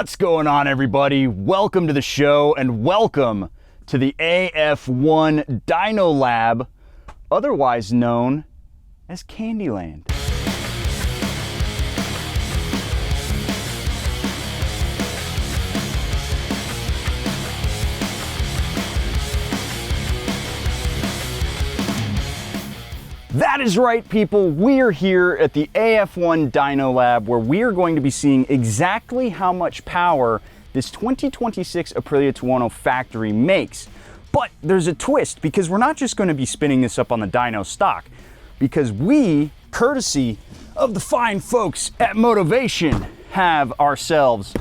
What's going on, everybody? Welcome to the show and welcome to the AF1 Dyno Lab, otherwise known as Candyland. That is right, people. We're here at the AF1 Dyno Lab where we are going to be seeing exactly how much power this 2026 Aprilia 210 factory makes. But there's a twist, because we're not just going to be spinning this up on the dyno stock, because we, courtesy of the fine folks at Motivation, have ourselves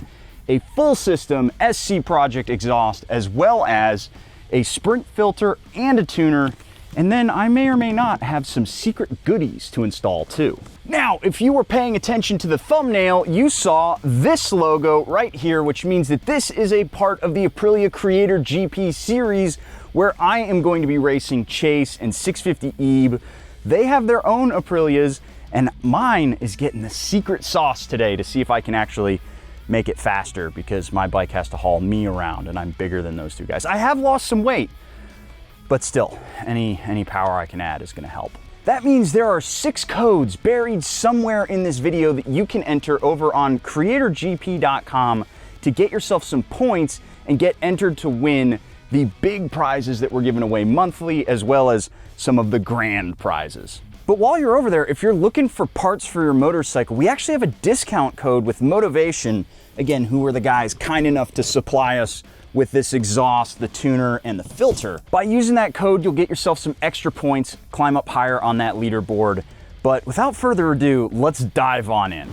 a full system SC Project exhaust, as well as a sprint filter and a tuner. And then I may or may not have some secret goodies to install too. Now, if you were paying attention to the thumbnail, you saw this logo right here, which means that this is a part of the Aprilia Creator GP series, where I am going to be racing Chase and 650 Ebe. They have their own Aprilias, and mine is getting the secret sauce today to see if I can actually make it faster, because my bike has to haul me around and I'm bigger than those two guys. I have lost some weight, but still, any power I can add is gonna help. That means there are 6 codes buried somewhere in this video that you can enter over on creatorgp.com to get yourself some points and get entered to win the big prizes that we're giving away monthly, as well as some of the grand prizes. But while you're over there, if you're looking for parts for your motorcycle, we actually have a discount code with Motivation, again, who were the guys kind enough to supply us with this exhaust, the tuner, and the filter. By using that code, you'll get yourself some extra points, climb up higher on that leaderboard. But without further ado, let's dive on in.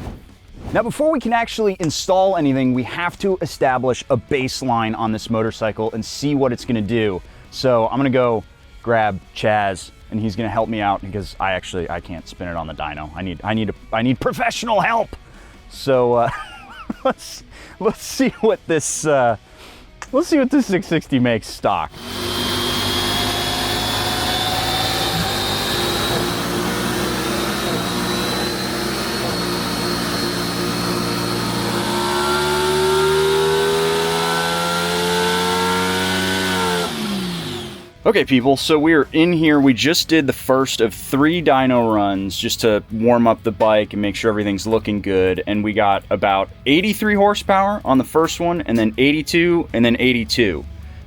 Now, before we can actually install anything, we have to establish a baseline on this motorcycle and see what it's gonna do. So I'm gonna go grab Chaz, and he's gonna help me out, because I can't spin it on the dyno. I need professional help. So let's see what this let's see what this 660 makes stock. Okay, people, so we're in here. We just did the first of 3 dyno runs just to warm up the bike and make sure everything's looking good. And we got about 83 horsepower on the first one, and then 82, and then 82.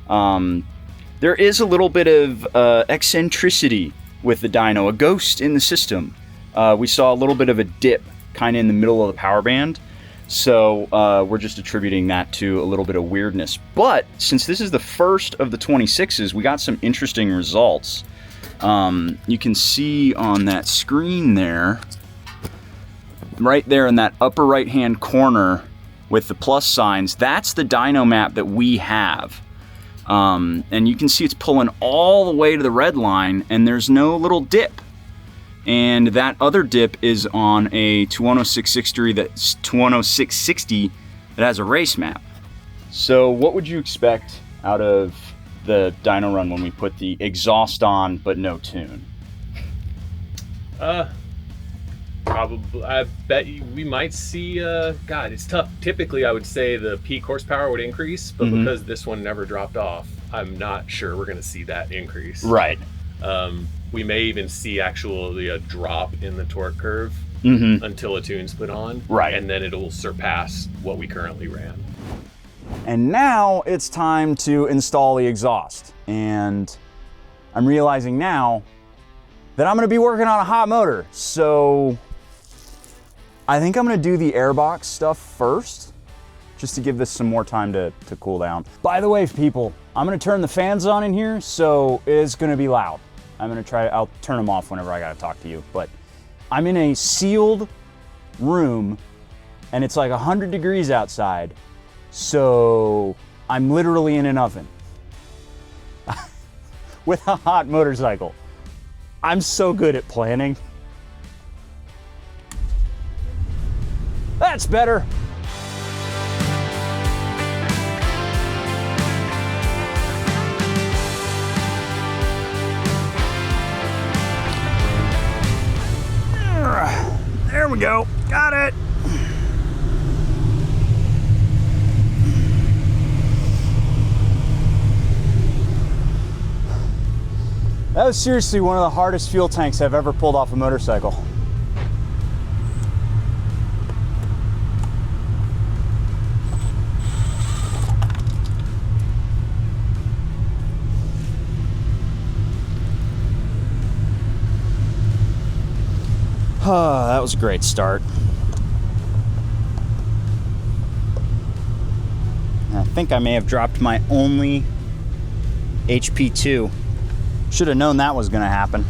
There is a little bit of eccentricity with the dyno, a ghost in the system. We saw a little bit of a dip kind of in the middle of the power band. So we're just attributing that to a little bit of weirdness. But since this is the first of the 26s, we got some interesting results. You can see on that screen there, right there in that upper right-hand corner with the plus signs, that's the dyno map that we have. And you can see it's pulling all the way to the red line, and there's no little dip. And that other dip is on a 210 660 that has a race map. So what would you expect out of the dyno run when we put the exhaust on but no tune? Probably, I bet we might see, God, it's tough. Typically, I would say the peak horsepower would increase, but because this one never dropped off, I'm not sure we're gonna see that increase. Right. We may even see actually a drop in the torque curve until a tune's put on. Right. And then it'll surpass what we currently ran. And now it's time to install the exhaust. And I'm realizing now that I'm gonna be working on a hot motor. So I think I'm gonna do the airbox stuff first, just to give this some more time to cool down. By the way, people, I'm gonna turn the fans on in here, so it's gonna be loud. I'll turn them off whenever I gotta talk to you, but I'm in a sealed room and it's like 100 degrees outside, so I'm literally in an oven with a hot motorcycle. I'm so good at planning. That's better. There we go. Got it. That was seriously one of the hardest fuel tanks I've ever pulled off a motorcycle. Oh, that was a great start. I think I may have dropped my only HP2. Should have known that was going to happen.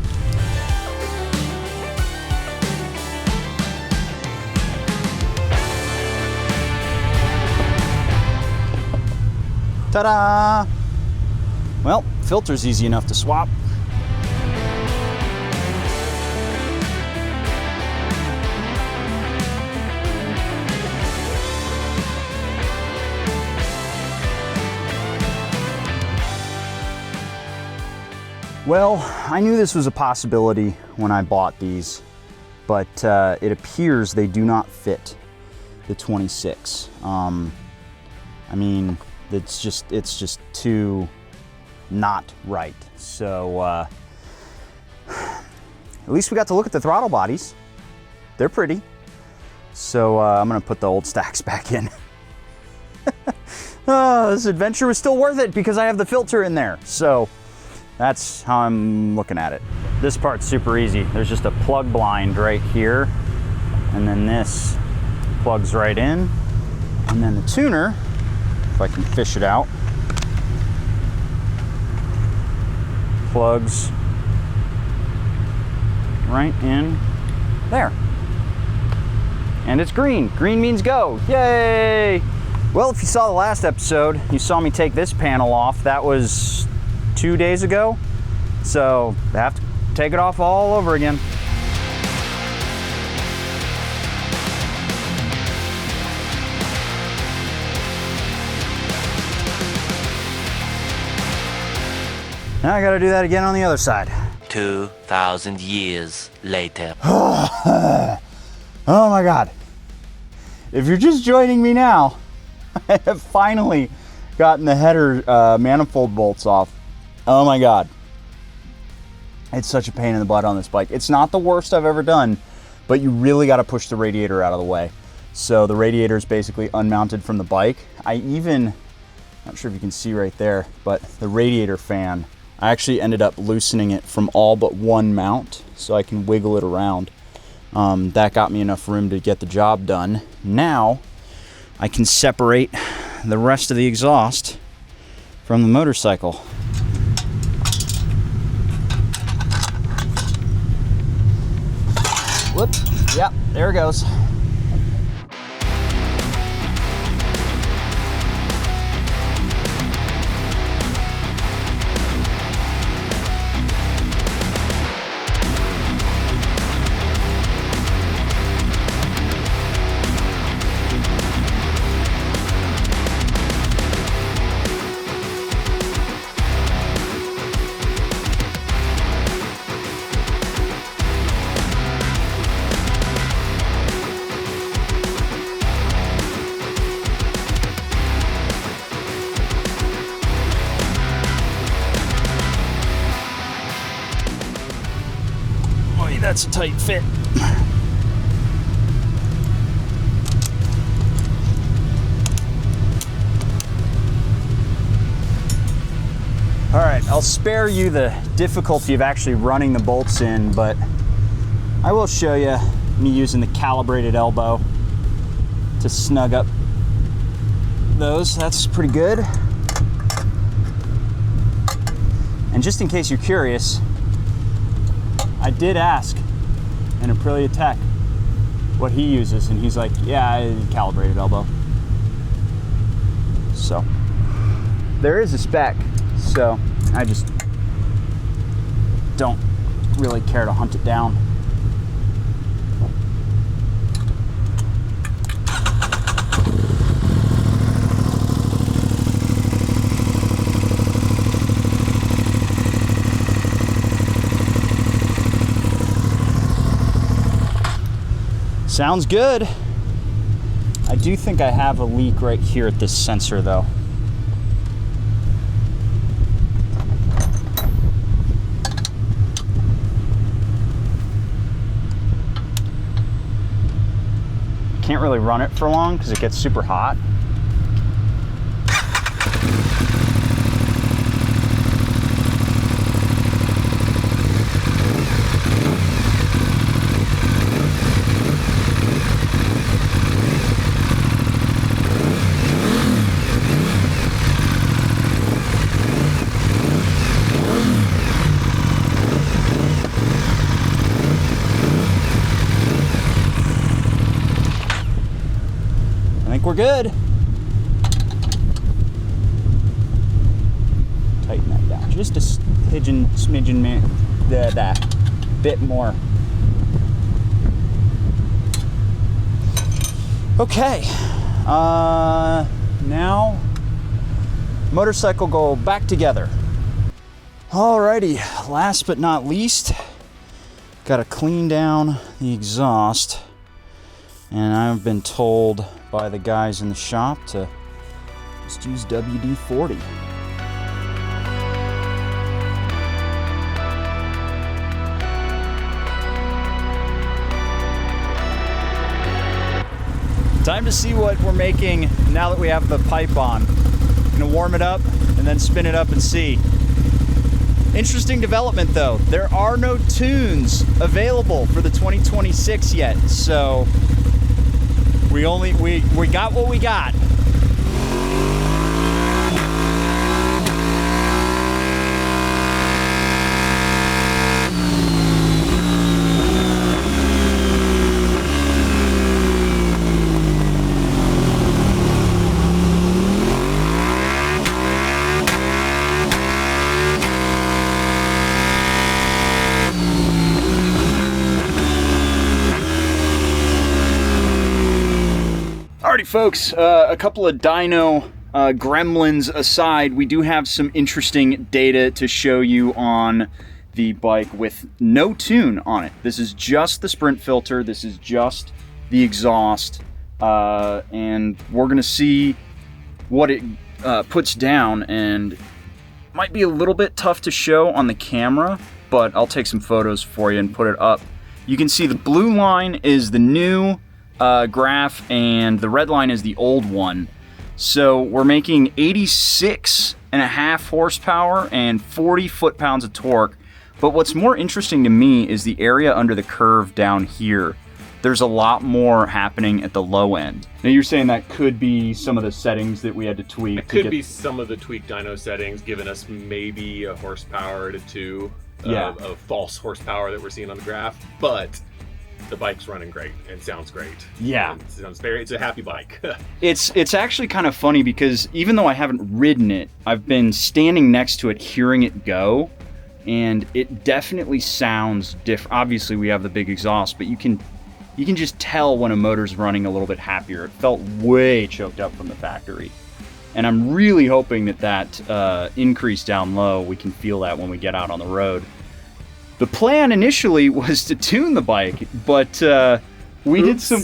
Ta-da! Well, filter's easy enough to swap. Well, I knew this was a possibility when I bought these, but it appears they do not fit the 26. I mean, it's just too not right. So at least we got to look at the throttle bodies. They're pretty. So I'm gonna put the old stacks back in. This adventure was still worth it because I have the filter in there. So that's how I'm looking at it. This part's super easy. There's just a plug blind right here, and then this plugs right in, and then the tuner, if I can fish it out, plugs right in there. And it's green. Green means go. Yay! Well, if you saw the last episode, you saw me take this panel off. That was 2 days ago, so I have to take it off all over again. Now I gotta do that again on the other side. 2,000 years later. Oh my God. If you're just joining me now, I have finally gotten the header manifold bolts off. Oh my God. It's such a pain in the butt on this bike. It's not the worst I've ever done, but you really got to push the radiator out of the way. So the radiator is basically unmounted from the bike. Not sure if you can see right there, but the radiator fan, I actually ended up loosening it from all but one mount so I can wiggle it around. That got me enough room to get the job done. Now I can separate the rest of the exhaust from the motorcycle. Whoop, yep, there it goes. That's a tight fit. All right, I'll spare you the difficulty of actually running the bolts in, but I will show you me using the calibrated elbow to snug up those. That's pretty good. And just in case you're curious, I did ask an Aprilia tech what he uses, and he's like, yeah, calibrated elbow. So there is a spec, so I just don't really care to hunt it down. Sounds good. I do think I have a leak right here at this sensor though. can't really run it for long because it gets super hot. We're good. Tighten that down just a smidgen that bit more. Okay, now motorcycle go back together. Alrighty, last but not least, gotta clean down the exhaust, and I've been told by the guys in the shop to just use WD-40. Time to see what we're making now that we have the pipe on. Gonna warm it up and then spin it up and see. Interesting development though. There are no tunes available for the 2026 yet, so we got what we got. Alrighty folks, a couple of dyno gremlins aside, we do have some interesting data to show you on the bike with no tune on it. This is just the sprint filter, this is just the exhaust, and we're gonna see what it puts down, and might be a little bit tough to show on the camera, but I'll take some photos for you and put it up. You can see the blue line is the new graph and the red line is the old one. So we're making 86.5 horsepower and 40 foot-pounds of torque. But what's more interesting to me is the area under the curve down here. There's a lot more happening at the low end. Now you're saying that could be some of the settings that we had to tweak. It could be some of the tweaked dyno settings, giving us maybe a horsepower to 2 of false horsepower that we're seeing on the graph, but the bike's running great and sounds great. Yeah. It's a happy bike. It's actually kind of funny because even though I haven't ridden it, I've been standing next to it, hearing it go, and it definitely sounds different. Obviously we have the big exhaust, but you can just tell when a motor's running a little bit happier. It felt way choked up from the factory. And I'm really hoping that increase down low, we can feel that when we get out on the road. The plan initially was to tune the bike, but we did some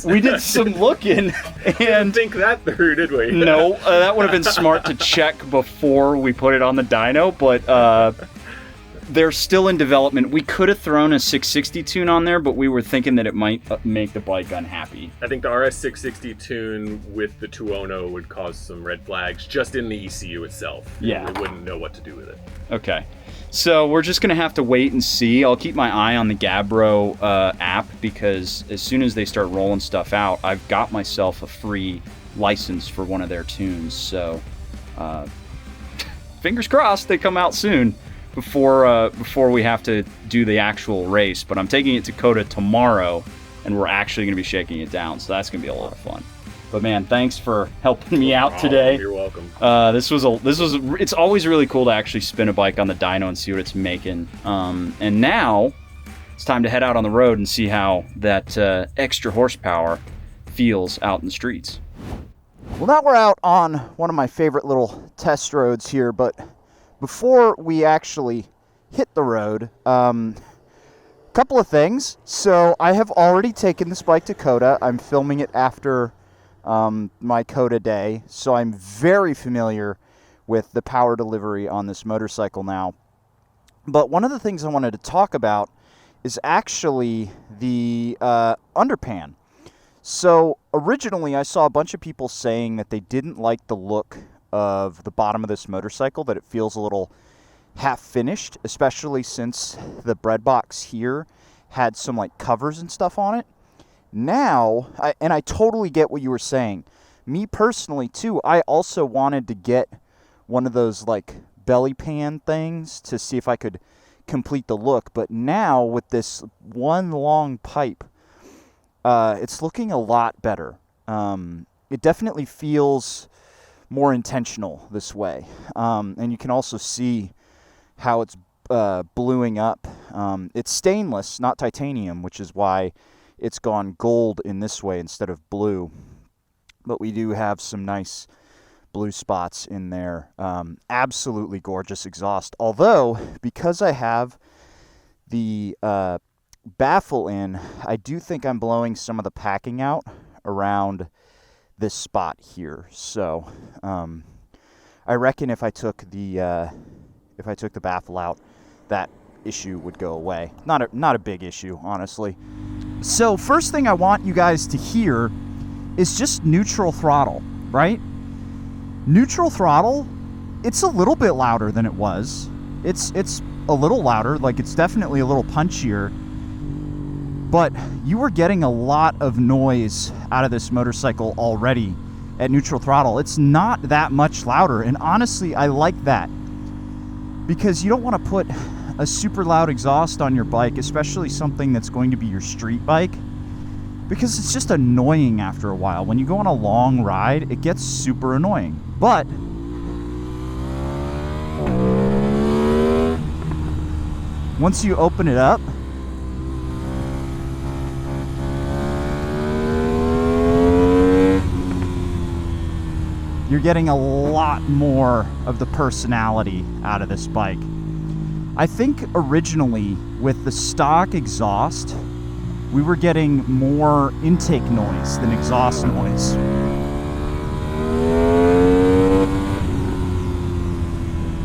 looking, and didn't think that through, did we? No, that would have been smart to check before we put it on the dyno, but they're still in development. We could have thrown a 660 tune on there, but we were thinking that it might make the bike unhappy. I think the RS660 tune with the 2.0 would cause some red flags just in the ECU itself. Yeah. We wouldn't know what to do with it. Okay. So we're just going to have to wait and see. I'll keep my eye on the Gabbro app, because as soon as they start rolling stuff out, I've got myself a free license for one of their tunes. So fingers crossed they come out soon before we have to do the actual race. But I'm taking it to COTA tomorrow, and we're actually going to be shaking it down. So that's going to be a lot of fun. But man, thanks for helping me out today. You're welcome. It's always really cool to actually spin a bike on the dyno and see what it's making. And now it's time to head out on the road and see how that extra horsepower feels out in the streets. Well, now we're out on one of my favorite little test roads here, but before we actually hit the road, couple of things. So I have already taken this bike to COTA. I'm filming it after my COTA day, so I'm very familiar with the power delivery on this motorcycle now. But one of the things I wanted to talk about is actually the underpan. So originally I saw a bunch of people saying that they didn't like the look of the bottom of this motorcycle, that it feels a little half finished, especially since the bread box here had some like covers and stuff on it. Now, I totally get what you were saying. Me personally too, I also wanted to get one of those like belly pan things to see if I could complete the look. But now with this one long pipe, it's looking a lot better. It definitely feels more intentional this way. And you can also see how it's bluing up. It's stainless, not titanium, which is why it's gone gold in this way instead of blue. But we do have some nice blue spots in there. Absolutely gorgeous exhaust. Although, because I have the baffle in, I do think I'm blowing some of the packing out around this spot here. So I reckon if I took the baffle out, that issue would go away. Not a big issue, honestly. So first thing I want you guys to hear is just neutral throttle, right? Neutral throttle, it's a little bit louder than it was. It's a little louder, like it's definitely a little punchier, but you were getting a lot of noise out of this motorcycle already at neutral throttle. It's not that much louder, and honestly, I like that, because you don't want to put a super loud exhaust on your bike, especially something that's going to be your street bike, because it's just annoying after a while. When you go on a long ride, it gets super annoying. But once you open it up, you're getting a lot more of the personality out of this bike. I think originally with the stock exhaust, we were getting more intake noise than exhaust noise.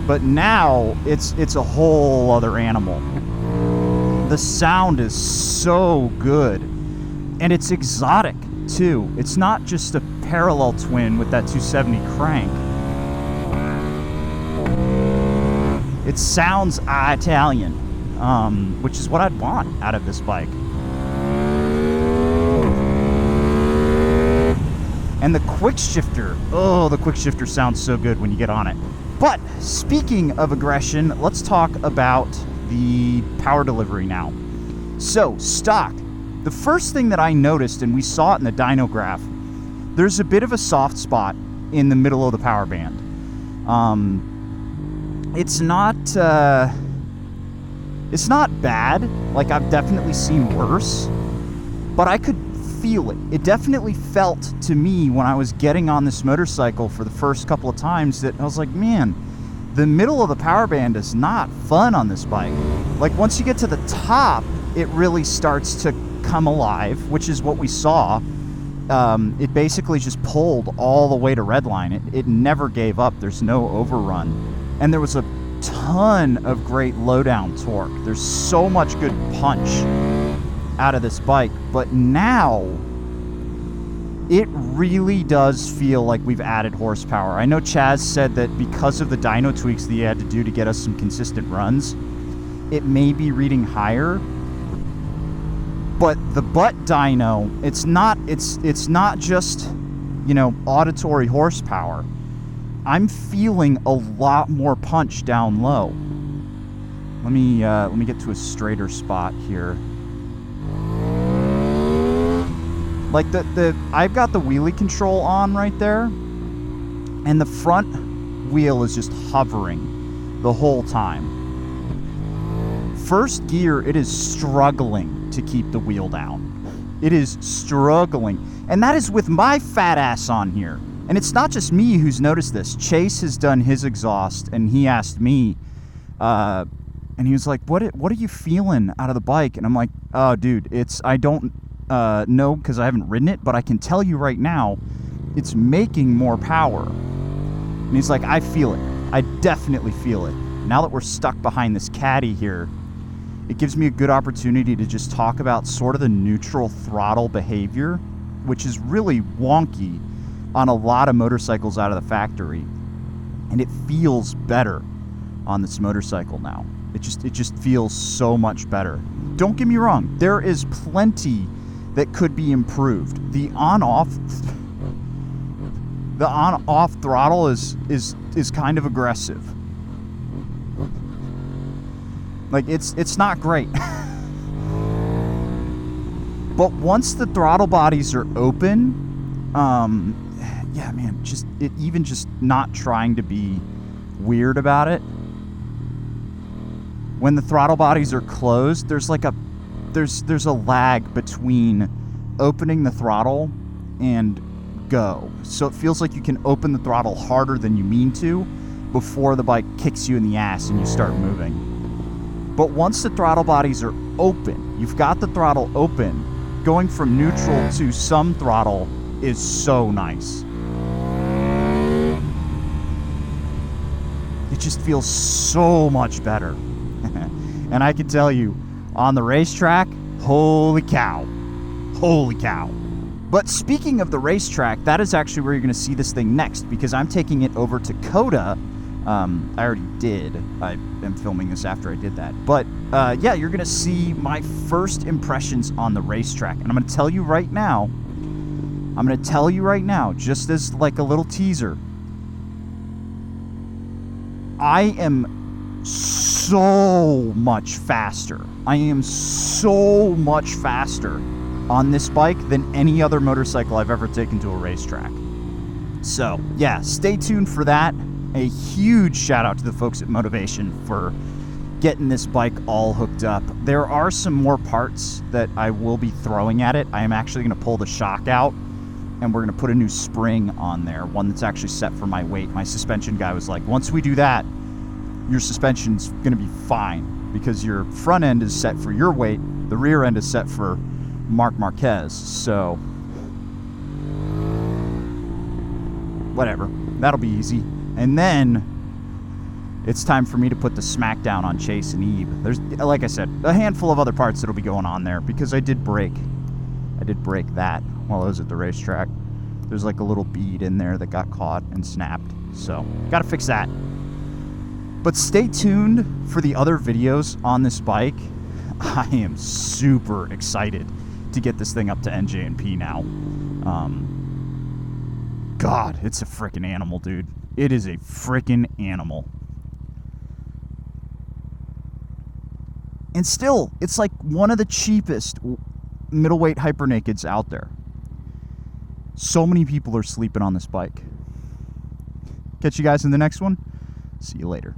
But now it's a whole other animal. The sound is so good, and it's exotic too. It's not just a parallel twin with that 270 crank. It sounds Italian, which is what I'd want out of this bike. And the quick shifter, the quick shifter sounds so good when you get on it. But speaking of aggression, let's talk about the power delivery now. So, stock. The first thing that I noticed, and we saw it in the dyno graph, there's a bit of a soft spot in the middle of the power band. It's not bad. Like, I've definitely seen worse, but I could feel it. It definitely felt to me when I was getting on this motorcycle for the first couple of times that I was like, man, the middle of the power band is not fun on this bike. Like, once you get to the top, it really starts to come alive, which is what we saw. It basically just pulled all the way to redline. It never gave up. There's no overrun. And there was a ton of great low-down torque. There's so much good punch out of this bike. But now, it really does feel like we've added horsepower. I know Chaz said that because of the dyno tweaks that he had to do to get us some consistent runs, it may be reading higher. But the butt dyno, it's not just, auditory horsepower. I'm feeling a lot more punch down low. Let me get to a straighter spot here. Like I've got the wheelie control on right there, and the front wheel is just hovering the whole time. First gear, it is struggling to keep the wheel down. It is struggling. And that is with my fat ass on here. And it's not just me who's noticed this. Chase has done his exhaust, and he asked me, and he was like, what are you feeling out of the bike? And I'm like, oh, dude, I don't know because I haven't ridden it, but I can tell you right now, it's making more power. And he's like, I feel it. I definitely feel it. Now that we're stuck behind this caddy here, it gives me a good opportunity to just talk about sort of the neutral throttle behavior. which is really wonky on a lot of motorcycles out of the factory. And it feels better on this motorcycle now. It just feels so much better. Don't get me wrong, there is plenty that could be improved. The on-off throttle is kind of aggressive. Like it's not great. But once the throttle bodies are open, yeah, man, just not trying to be weird about it. When the throttle bodies are closed, there's a lag between opening the throttle and go. So it feels like you can open the throttle harder than you mean to before the bike kicks you in the ass and you start moving. But once the throttle bodies are open, you've got the throttle open, going from neutral to some throttle is so nice. It just feels so much better. And I can tell you, on the racetrack, holy cow. Holy cow. But speaking of the racetrack, that is actually where you're going to see this thing next, because I'm taking it over to Coda. I already did. I am filming this after I did that. But yeah, you're going to see my first impressions on the racetrack. And I'm going to tell you right now, just as like a little teaser, I am so much faster. I am so much faster on this bike than any other motorcycle I've ever taken to a racetrack. So yeah, stay tuned for that. A huge shout out to the folks at Motivation for getting this bike all hooked up. There are some more parts that I will be throwing at it. I am actually going to pull the shock out, and we're going to put a new spring on there, one that's actually set for my weight. My suspension guy was like, once we do that, your suspension's going to be fine, because your front end is set for your weight, the rear end is set for Marc Marquez. So whatever, that'll be easy. And then it's time for me to put the smackdown on Chase and Eve. There's, like I said, a handful of other parts that'll be going on there, because I did break that while I was at the racetrack. There's like a little bead in there that got caught and snapped, so gotta fix that. But stay tuned for the other videos on this bike. I am super excited to get this thing up to NJNP now. God, it's a freaking animal, dude. It is a freaking animal. And still, it's like one of the cheapest middleweight hyper nakeds out there. So many people are sleeping on this bike. Catch you guys in the next one. See you later.